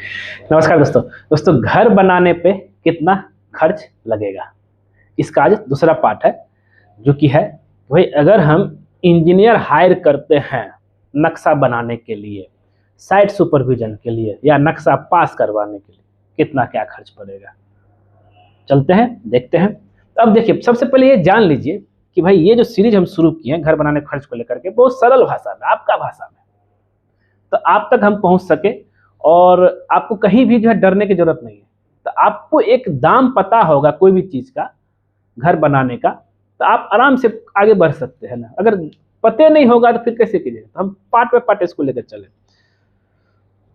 नमस्कार दोस्तों घर बनाने पे कितना खर्च लगेगा, इसका आज दूसरा पार्ट है। जो कि है भाई, अगर हम इंजीनियर हायर करते हैं नक्शा बनाने के लिए, साइट सुपरविजन के लिए या नक्शा पास करवाने के लिए, कितना क्या खर्च पड़ेगा। चलते हैं देखते हैं। तो अब देखिए, सबसे पहले ये जान लीजिए कि भाई ये जो सीरीज हम शुरू किए हैं घर बनाने खर्च को लेकर के, बहुत सरल भाषा में, आपका भाषा में, तो आप तक हम पहुंच सके और आपको कहीं भी जो है डरने की जरूरत नहीं है। तो आपको एक दाम पता होगा कोई भी चीज का, घर बनाने का, तो आप आराम से आगे बढ़ सकते हैं ना। अगर पते नहीं होगा तो फिर कैसे कीजिएगा। तो हम पार्ट बाय पार्ट इसको लेकर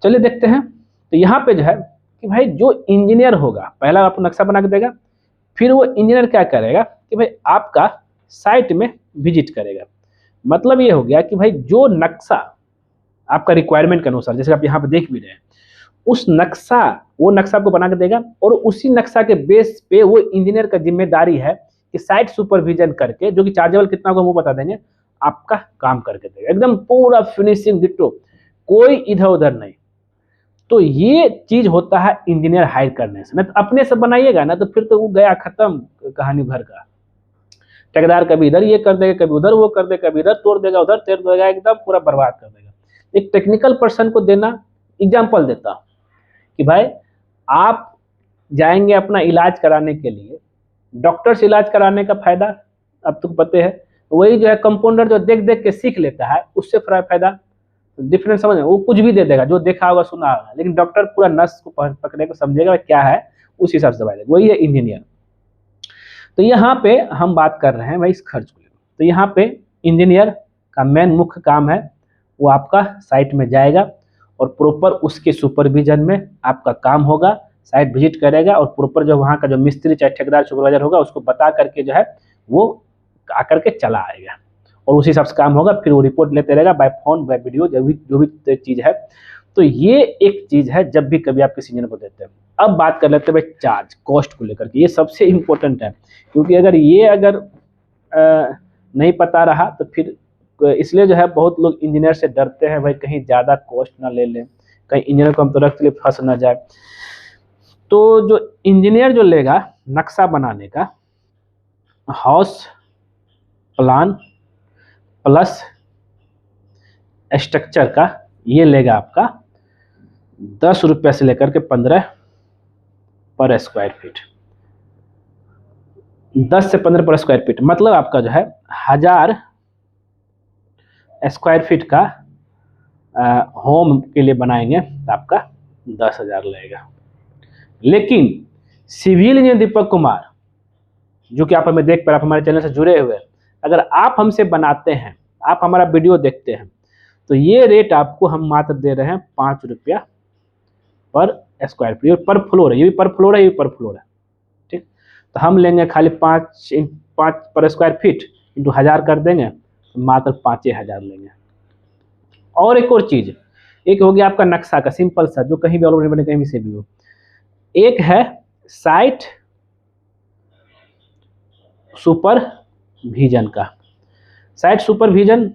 चले देखते हैं। तो यहाँ पे जो है कि भाई जो इंजीनियर होगा, पहला आपको नक्शा बना के देगा, फिर वो इंजीनियर क्या करेगा कि भाई आपका साइट में विजिट करेगा। मतलब ये हो गया कि भाई जो नक्शा आपका रिक्वायरमेंट के अनुसार, जैसे आप यहाँ पे देख भी रहे हैं, उस नक्शा, वो नक्शा आपको बना के देगा और उसी नक्शा के बेस पे वो इंजीनियर का जिम्मेदारी है कि साइट सुपरविजन करके, जो कि चार्जेबल कितना होगा वो बता देंगे, आपका काम करके देगा एकदम पूरा फिनिशिंग डिट्टो, कोई इधर उधर नहीं। तो ये चीज होता है इंजीनियर हायर करने से। ना तो अपने से बनाइएगा ना, तो फिर तो वो गया खत्म कहानी भर का। ठेकेदार कभी इधर ये कर देगा, कभी उधर वो कर देगा, कभी इधर तोड़ देगा, उधर तोड़ देगा, एकदम पूरा बर्बाद कर देगा। एक टेक्निकल पर्सन को देना, एग्जाम्पल देता हूँ कि भाई आप जाएंगे अपना इलाज कराने के लिए, डॉक्टर से इलाज कराने का फायदा अब तो पते है, वही जो है कंपाउंडर जो देख देख के सीख लेता है, उससे फायदा डिफरेंस समझ, वो कुछ भी दे देगा जो देखा होगा सुना होगा, लेकिन डॉक्टर पूरा नस को पकड़े को समझेगा क्या है, उस हिसाब से दवाई देगा। वही है इंजीनियर। तो यहाँ पे हम बात कर रहे हैं भाई इस खर्च को। तो यहाँ पे इंजीनियर का मेन मुख्य काम है, वो आपका साइट में जाएगा और प्रॉपर उसके सुपरविजन में आपका काम होगा, साइट विजिट करेगा और प्रॉपर जो वहाँ का जो मिस्त्री चाहे ठेकेदार सुपरवाइजर होगा उसको बता करके जो है वो आकर के चला आएगा और उसी हिसाब से काम होगा। फिर वो रिपोर्ट लेते रहेगा बाय फोन बाय वीडियो, जो भी चीज़ है। तो ये एक चीज़ है जब भी कभी आप किसी इंजीनियर को देते हैं। अब बात कर लेते हैं भाई चार्ज, कॉस्ट को लेकर के। ये सबसे इम्पोर्टेंट है, क्योंकि अगर नहीं पता रहा तो फिर इसलिए जो है बहुत लोग इंजीनियर से डरते हैं, भाई कहीं ज़्यादा कॉस्ट ना ले लें, कहीं इंजीनियर को हम तो रख लिए फंस ना जाए। तो जो इंजीनियर जो लेगा नक्शा बनाने का, हाउस प्लान प्लस स्ट्रक्चर का, ये लेगा आपका 10 रुपये से लेकर के 15 पर स्क्वायर फीट। 10 से 15 पर स्क्वायर फीट मतलब आपका जो है 1000 स्क्वायर फीट का होम के लिए बनाएंगे तो आपका 10,000 लगेगा। लेकिन सिविल इंजीनियर दीपक कुमार, जो कि आप हमें देख पर, आप हमारे चैनल से जुड़े हुए, अगर आप हमसे बनाते हैं, आप हमारा वीडियो देखते हैं, तो ये रेट आपको हम मात्र दे रहे हैं 5 रुपया पर स्क्वायर फीट, पर फ्लोर है, ये भी पर फ्लोर है, ये भी पर फ्लोर है। ठीक, तो हम लेंगे खाली 5 पर स्क्वायर फीट इंटू 1000 कर देंगे, तो मात्र 5,000 लेंगे। और एक और चीज, एक हो गया आपका नक्शा का सिंपल सा, जो कहीं भी ऑल ओवर बने, कहीं भी से भी हो। एक है साइट सुपरविजन का। साइट सुपरविजन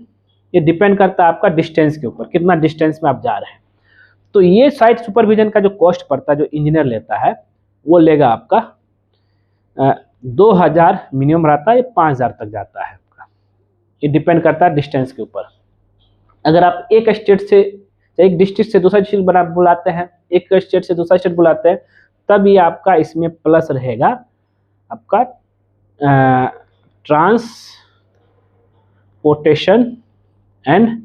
ये डिपेंड करता है आपका डिस्टेंस के ऊपर, कितना डिस्टेंस में आप जा रहे हैं। तो ये साइट सुपरविजन का जो कॉस्ट पड़ता है, जो इंजीनियर लेता है, वो लेगा आपका 2,000 मिनिमम रहता है, 5,000 तक जाता है आपका। ये डिपेंड करता है डिस्टेंस के ऊपर। अगर आप एक स्टेट से, एक डिस्ट्रिक्ट से दूसरा डिस्ट्रिक्ट बुलाते हैं, एक स्टेट से दूसरा स्टेट बुलाते हैं, तब ये आपका इसमें प्लस रहेगा आपका ट्रांसपोर्टेशन एंड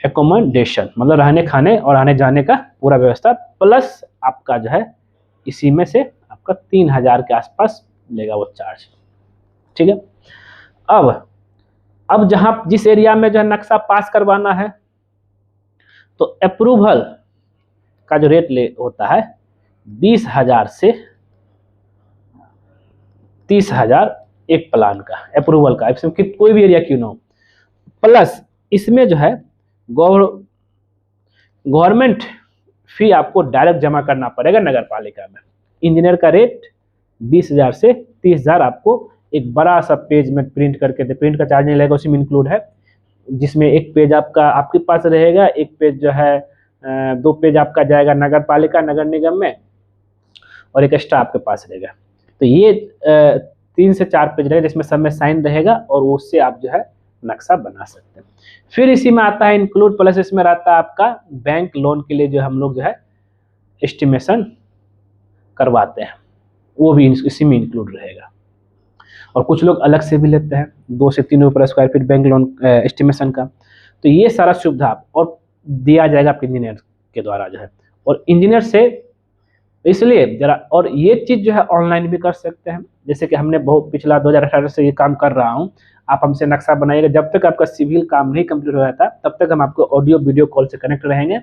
एकोमोडेशन, मतलब रहने खाने और आने जाने का पूरा व्यवस्था, प्लस आपका जो है इसी में से आपका 3,000 के आसपास लेगा वो चार्ज। ठीक है। अब जहां जिस एरिया में जो है नक्शा पास करवाना है, तो अप्रूवल का जो रेट होता है 20,000 से 30,000 एक प्लान का अप्रूवल का, इसमें कोई भी एरिया क्यों ना हो। प्लस इसमें जो है गवर्नमेंट फी आपको डायरेक्ट जमा करना पड़ेगा नगर पालिका में। इंजीनियर का रेट 20,000 से 30,000 आपको एक बड़ा सा पेज में प्रिंट करके दे, प्रिंट का चार्ज नहीं लगेगा, उसी में इंक्लूड है, जिसमें एक पेज आपका आपके पास रहेगा, एक पेज जो है 2 पेज आपका जाएगा नगर पालिका नगर निगम में और एक एक्स्ट्रा आपके पास रहेगा। तो ये 3 से 4 पेज रहेगा जिसमें सब में साइन रहेगा और उससे आप जो है नक्शा बना सकते हैं। फिर इसी में आता है इंक्लूड, प्लस इसमें रहता है आपका बैंक लोन के लिए जो हम लोग जो है एस्टिमेशन करवाते हैं, वो भी इसी में इंक्लूड रहेगा। और कुछ लोग अलग से भी लेते हैं 2 से 3 रुपये square feet bank loan estimation का। तो ये सारा सुविधा और दिया जाएगा आपके इंजीनियर के द्वारा जो है। और इंजीनियर से इसलिए जरा, और ये चीज़ जो है ऑनलाइन भी कर सकते हैं। जैसे कि हमने बहुत पिछला 2018 से ये काम कर रहा हूँ, आप हमसे नक्शा बनाइएगा। जब तक आपका सिविल काम नहीं कंप्लीट हो जाता तब तक हम आपको ऑडियो वीडियो कॉल से कनेक्ट रहेंगे,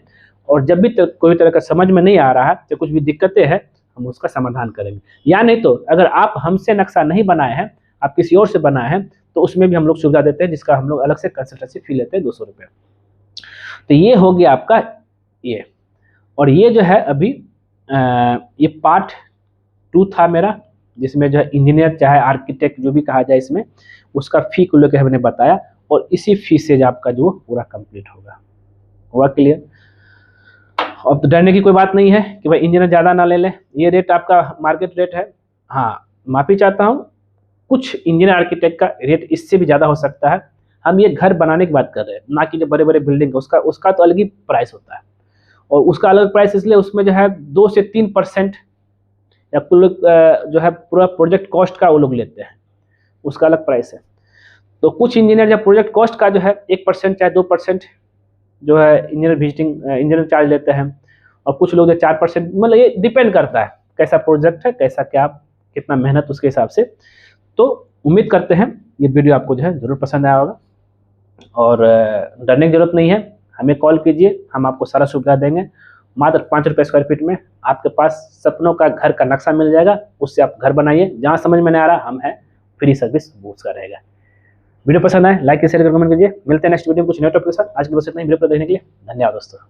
और जब भी कोई तरह का समझ में नहीं आ रहा है तो कुछ भी दिक्कतें हैं हम उसका समाधान करेंगे। या नहीं तो अगर आप हमसे नक्शा नहीं बनाए हैं, आप किसी और से बनाए हैं, तो उसमें भी हम लोग सुविधा देते हैं, जिसका हम लोग अलग से कंसल्टेंसी फी लेते हैं 200 रुपये। तो ये हो गया आपका ये। और ये जो है अभी ये पार्ट 2 था मेरा, जिसमें जो है इंजीनियर चाहे आर्किटेक्ट जो भी कहा जाए इसमें उसका फी को लेकर हमने बताया, और इसी फी से जो आपका जो पूरा कंप्लीट होगा। हुआ क्लियर? अब तो डरने की कोई बात नहीं है कि भाई इंजीनियर ज़्यादा ना ले ले, ये रेट आपका मार्केट रेट है। हाँ, माफ़ी चाहता हूँ, कुछ इंजीनियर आर्किटेक्ट का रेट इससे भी ज़्यादा हो सकता है। हम ये घर बनाने की बात कर रहे हैं, ना कि जो बड़े बड़े बिल्डिंग उसका तो अलग ही प्राइस होता है, और उसका अलग प्राइस इसलिए उसमें जो है 2 से 3% या कुल जो है पूरा प्रोजेक्ट कॉस्ट का वो लोग लेते हैं, उसका अलग प्राइस है। तो कुछ इंजीनियर जब प्रोजेक्ट कॉस्ट का जो है 1% चाहे 2% जो है इंजीनियर विजिटिंग इंजीनियर चार्ज लेते हैं, और कुछ लोग जो 4%, मतलब ये डिपेंड करता है कैसा प्रोजेक्ट है, कैसा क्या कितना मेहनत उसके हिसाब से। तो उम्मीद करते हैं ये वीडियो आपको जो है ज़रूर पसंद आया होगा, और डरने की जरूरत नहीं है, हमें कॉल कीजिए, हम आपको सारा सुविधा देंगे। मात्र 5 रुपये स्क्वायर फीट में आपके पास सपनों का घर का नक्शा मिल जाएगा, उससे आप घर बनाइए। जहाँ समझ में नहीं आ रहा, हम हैं, फ्री सर्विस वो उसका रहेगा। वीडियो पसंद आए लाइक शेयर कमेंट कीजिए। मिलते हैं नेक्स्ट वीडियो में कुछ नए टॉपिक के साथ। आज की बस इतना ही। वीडियो को देखने के लिए धन्यवाद दोस्तों।